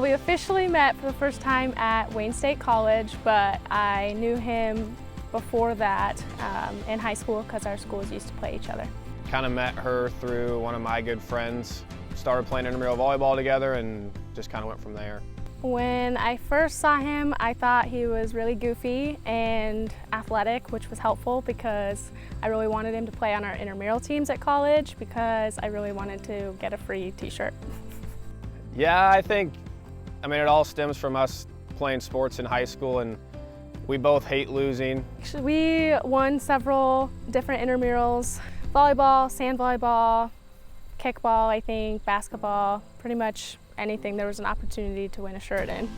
we officially met for the first time at Wayne State College, but I knew him before that in high school because our schools used to play each other. Kind of met her through one of my good friends. Started playing intramural volleyball together and just kind of went from there. When I first saw him, I thought he was really goofy and athletic, which was helpful because I really wanted him to play on our intramural teams at college because I really wanted to get a free t-shirt. Yeah, I mean, it all stems from us playing sports in high school, and we both hate losing. We won several different intramurals: volleyball, sand volleyball, kickball, I think, basketball, pretty much anything there was an opportunity to win a shirt in.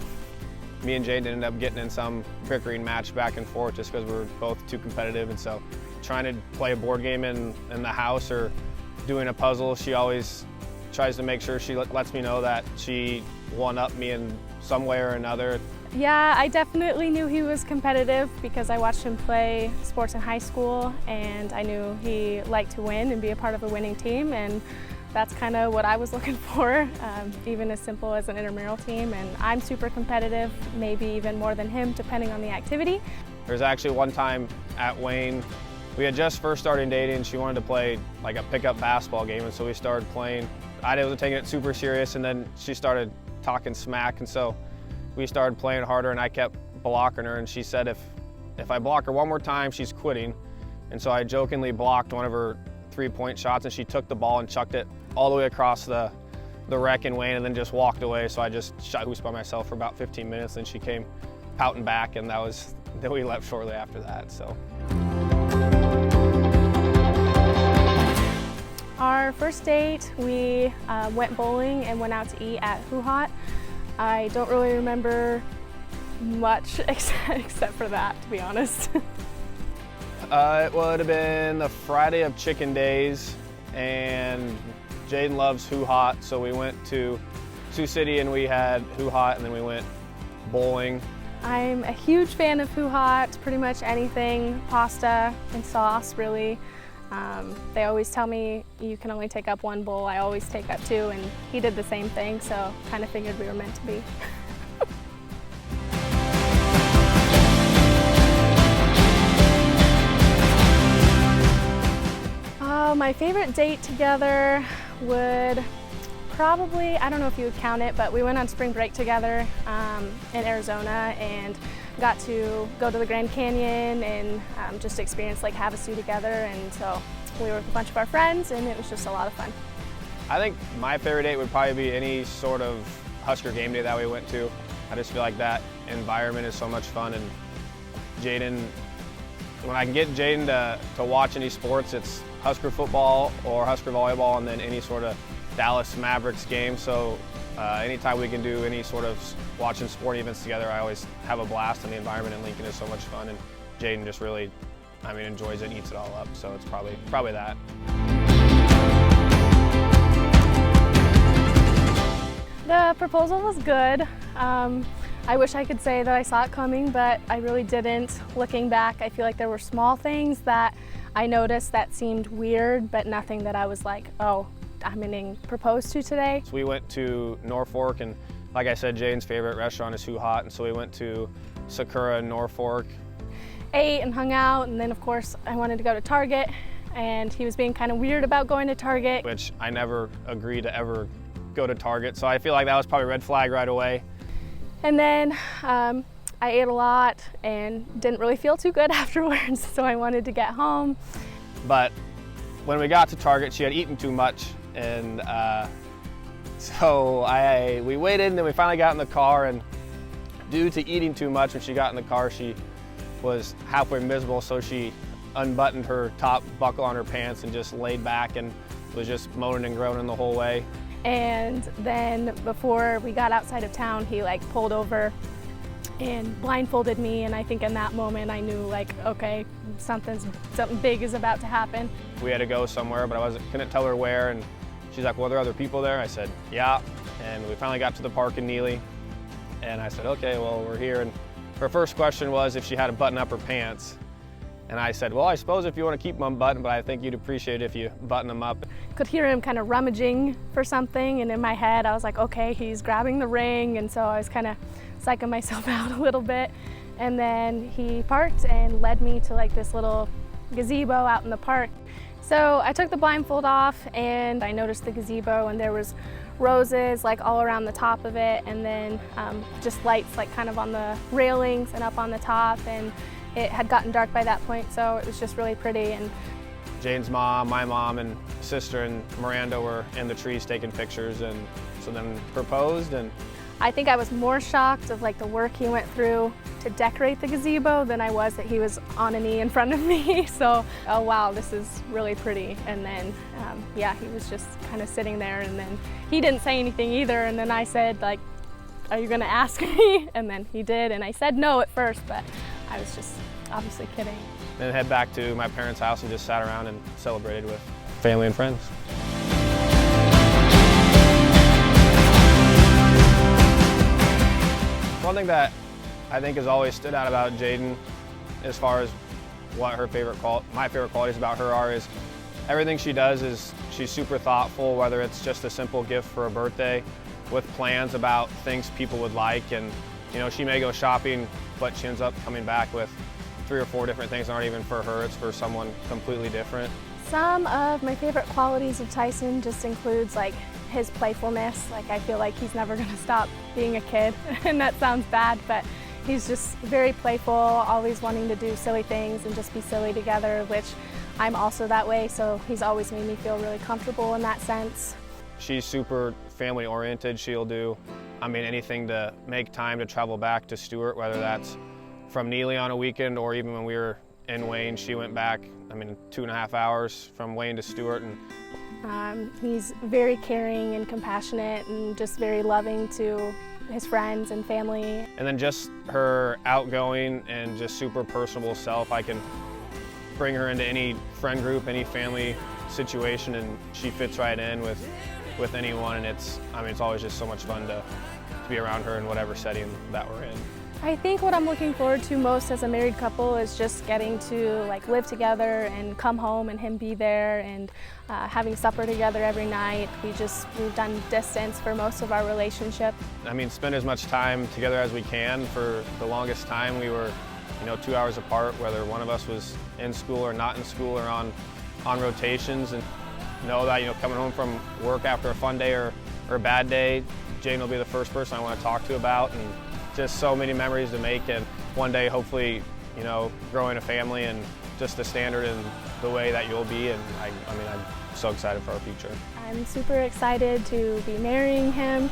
Me and Jaden ended up getting in some bickering match back and forth just because we were both too competitive, and so trying to play a board game in the house or doing a puzzle, she always tries to make sure she lets me know that she one-upped me in some way or another. Yeah, I definitely knew he was competitive because I watched him play sports in high school, and I knew he liked to win and be a part of a winning team, and that's kind of what I was looking for, even as simple as an intramural team. And I'm super competitive, maybe even more than him, depending on the activity. There's actually one time at Wayne, we had just first started dating. She wanted to play like a pickup basketball game, and so we started playing. I wasn't taking it super serious, and then she started talking smack, and so we started playing harder, and I kept blocking her, and she said if I block her one more time, she's quitting. And so I jokingly blocked one of her three-point shots, and she took the ball and chucked it all the way across the rec in Wayne and then just walked away. So I just shot hoops by myself for about 15 minutes, and she came pouting back, and then we left shortly after that. So. Our first date, we went bowling and went out to eat at Hoo Hot. I don't really remember much except for that, to be honest. It would have been the Friday of Chicken Days, and Jaden loves Hoo Hot, so we went to Sioux City and we had Hoo Hot, and then we went bowling. I'm a huge fan of Hoo Hot, pretty much anything pasta and sauce, really. They always tell me you can only take up one bowl. I always take up two, and he did the same thing, so kind of figured we were meant to be. My favorite date together would probably, I don't know if you would count it, but we went on spring break together in Arizona and got to go to the Grand Canyon and just experience Lake Havasu together. And so we were with a bunch of our friends, and it was just a lot of fun. I think my favorite date would probably be any sort of Husker game day that we went to. I just feel like that environment is so much fun, and Jaden, when I can get Jaden to watch any sports, it's Husker football or Husker volleyball, and then any sort of Dallas Mavericks game. So anytime we can do any sort of watching sporting events together, I always have a blast, and the environment in Lincoln is so much fun, and Jaden just really, enjoys it and eats it all up. So it's probably that. The proposal was good. I wish I could say that I saw it coming, but I really didn't. Looking back, I feel like there were small things that I noticed that seemed weird, but nothing that I was like, oh, I'm getting proposed to today. So we went to Norfolk, and like I said, Jaden's favorite restaurant is Hoo Hot, and so we went to Sakura in Norfolk. Ate and hung out, and then of course I wanted to go to Target, and he was being kind of weird about going to Target. Which I never agreed to ever go to Target, so I feel like that was probably a red flag right away. And then I ate a lot and didn't really feel too good afterwards, so I wanted to get home. But when we got to Target, she had eaten too much, and so we waited, and then we finally got in the car, and due to eating too much, when she got in the car, she was halfway miserable, so she unbuttoned her top buckle on her pants and just laid back and was just moaning and groaning the whole way. And then before we got outside of town, he pulled over and blindfolded me, and I think in that moment I knew okay, something big is about to happen. We had to go somewhere, but I couldn't tell her where, and she's like, well, are there other people there? I said, yeah. And we finally got to the park in Neely, and I said, okay, well, we're here. And her first question was if she had to button up her pants. And I said, well, I suppose if you want to keep them unbuttoned, but I think you'd appreciate it if you button them up. Could hear him kind of rummaging for something, and in my head I was like, okay, he's grabbing the ring, and so I was kind of psyching myself out a little bit. And then he parked and led me to like this little gazebo out in the park. So I took the blindfold off and I noticed the gazebo, and there was roses like all around the top of it, and then just lights like kind of on the railings and up on the top, and it had gotten dark by that point, so it was just really pretty. And Jaden's mom, my mom, and sister and Miranda were in the trees taking pictures, and so then proposed. And I think I was more shocked of like the work he went through to decorate the gazebo than I was that he was on a knee in front of me. So, oh wow, this is really pretty. And then, yeah, he was just kind of sitting there, and then he didn't say anything either. And then I said, like, are you gonna ask me? And then he did, and I said no at first, but I was just obviously kidding. Then head back to my parents' house and just sat around and celebrated with family and friends. One thing that I think has always stood out about Jaden, as far as what my favorite qualities about her are, is everything she does is she's super thoughtful, whether it's just a simple gift for a birthday, with plans about things people would like. And you know, she may go shopping, but she ends up coming back with 3 or 4 different things that aren't even for her, it's for someone completely different. Some of my favorite qualities of Tyson just includes like his playfulness. Like, I feel like he's never gonna stop being a kid, and that sounds bad, but he's just very playful, always wanting to do silly things and just be silly together, which I'm also that way, so he's always made me feel really comfortable in that sense. She's super family oriented. She'll do, anything to make time to travel back to Stuart, whether that's from Neely on a weekend, or even when we were in Wayne, she went back, 2.5 hours from Wayne to Stuart. And he's very caring and compassionate and just very loving to his friends and family. And then just her outgoing and just super personable self. I can bring her into any friend group, any family situation, and she fits right in with anyone. And it's always just so much fun to be around her in whatever setting that we're in. I think what I'm looking forward to most as a married couple is just getting to live together and come home and him be there, and having supper together every night. We've done distance for most of our relationship. Spend as much time together as we can. For the longest time we were 2 hours apart, whether one of us was in school or not in school or on rotations. And know that coming home from work after a fun day or a bad day, Jaden will be the first person I want to talk to about, and just so many memories to make. And one day, hopefully, growing a family and just the standard and the way that you'll be. And I'm so excited for our future. I'm super excited to be marrying him.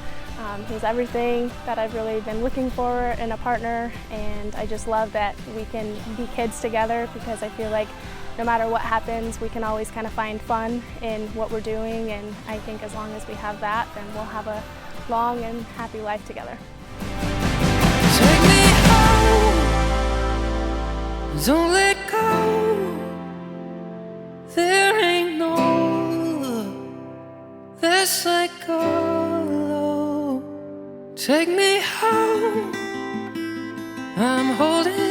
He's everything that I've really been looking for in a partner, and I just love that we can be kids together, because I feel like no matter what happens, we can always kind of find fun in what we're doing, and I think as long as we have that, then we'll have a long and happy life together. Take me home, don't let go. There ain't no love that's like gold. Take me home, I'm holding